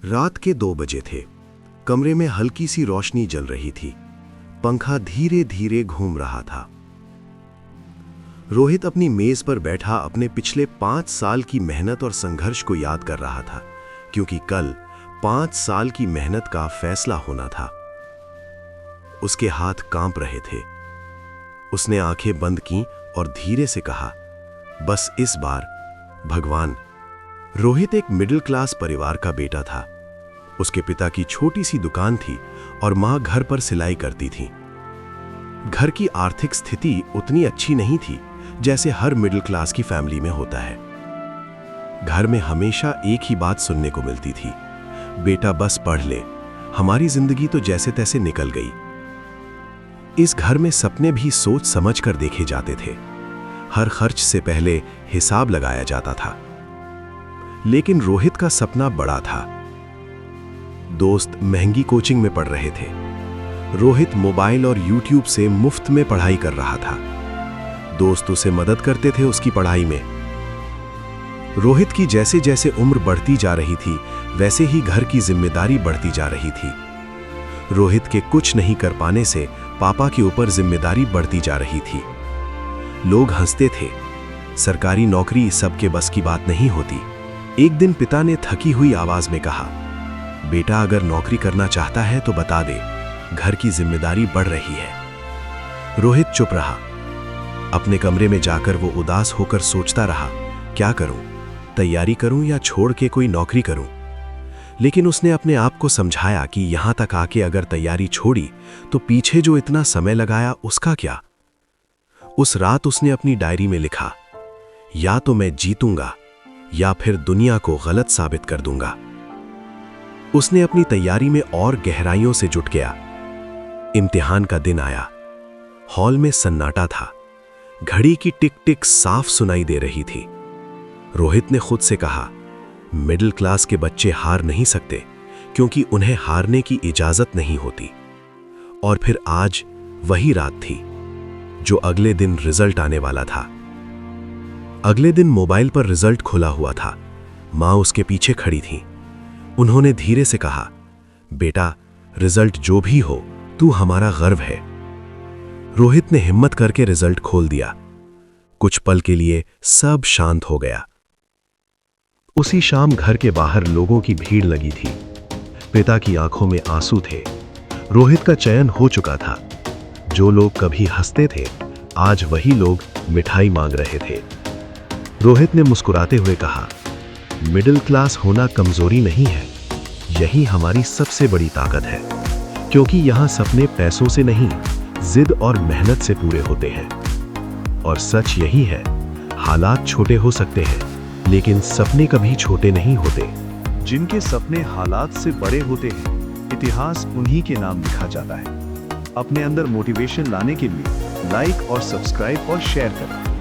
रात के 2 बजे थे। कमरे में हल्की सी रोशनी जल रही थी। पंखा धीरे धीरे घूम रहा था। रोहित अपनी मेज पर बैठा अपने पिछले 5 साल की मेहनत और संघर्ष को याद कर रहा था, क्योंकि कल 5 साल की मेहनत का फैसला होना था। उसके हाथ कांप रहे थे। उसने आंखें बंद की और धीरे से कहा, बस इस बार भगवान। रोहित एक मिडिल क्लास परिवार का बेटा था। उसके पिता की छोटी सी दुकान थी और मां घर पर सिलाई करती थी। घर की आर्थिक स्थिति उतनी अच्छी नहीं थी जैसे हर मिडिल क्लास की फैमिली में होता है। घर में हमेशा एक ही बात सुनने को मिलती थी, बेटा बस पढ़ ले। हमारी जिंदगी तो जैसे तैसे निकल गई। इस घर में सपने भी सोच समझ कर देखे जाते थे। हर खर्च से पहले हिसाब लगाया जाता था। लेकिन रोहित का सपना बड़ा था। दोस्त महंगी कोचिंग में पढ़ रहे थे। रोहित मोबाइल और यूट्यूब से मुफ्त में पढ़ाई कर रहा था। दोस्त उसे मदद करते थे उसकी पढ़ाई में। रोहित की जैसे जैसे उम्र बढ़ती जा रही थी, वैसे ही घर की जिम्मेदारी बढ़ती जा रही थी। रोहित के कुछ नहीं कर पाने से पापा के ऊपर जिम्मेदारी बढ़ती जा रही थी। लोग हंसते थे, सरकारी नौकरी सबके बस की बात नहीं होती। एक दिन पिता ने थकी हुई आवाज में कहा, बेटा अगर नौकरी करना चाहता है तो बता दे, घर की जिम्मेदारी बढ़ रही है। रोहित चुप रहा। अपने कमरे में जाकर वो उदास होकर सोचता रहा, क्या करूं, तैयारी करूं या छोड़ के कोई नौकरी करूं। लेकिन उसने अपने आप को समझाया कि यहां तक आके अगर तैयारी छोड़ी तो पीछे जो इतना समय लगाया उसका क्या। उस रात उसने अपनी डायरी में लिखा, या तो मैं जीतूंगा या फिर दुनिया को गलत साबित कर दूंगा। उसने अपनी तैयारी में और गहराइयों से जुट गया। इम्तिहान का दिन आया। हॉल में सन्नाटा था। घड़ी की टिक टिक साफ सुनाई दे रही थी। रोहित ने खुद से कहा, मिडिल क्लास के बच्चे हार नहीं सकते क्योंकि उन्हें हारने की इजाजत नहीं होती। और फिर आज वही रात थी जो अगले दिन रिजल्ट आने वाला था। अगले दिन मोबाइल पर रिजल्ट खुला हुआ था। मां उसके पीछे खड़ी थी। उन्होंने धीरे से कहा, बेटा रिजल्ट जो भी हो तू हमारा गर्व है। रोहित ने हिम्मत करके रिजल्ट खोल दिया। कुछ पल के लिए सब शांत हो गया। उसी शाम घर के बाहर लोगों की भीड़ लगी थी। पिता की आंखों में आंसू थे। रोहित का चयन हो चुका था। जो लोग कभी हंसते थे, आज वही लोग मिठाई मांग रहे थे। रोहित ने मुस्कुराते हुए कहा, मिडिल क्लास होना कमजोरी नहीं है, यही हमारी सबसे बड़ी ताकत है। क्योंकि यहां सपने पैसों से नहीं, जिद और मेहनत से पूरे होते हैं। और सच यही है, हालात छोटे हो सकते हैं लेकिन सपने कभी छोटे नहीं होते। जिनके सपने हालात से बड़े होते हैं, इतिहास उन्हीं के नाम लिखा जाता है। अपने अंदर मोटिवेशन लाने के लिए लाइक और सब्सक्राइब और शेयर करें।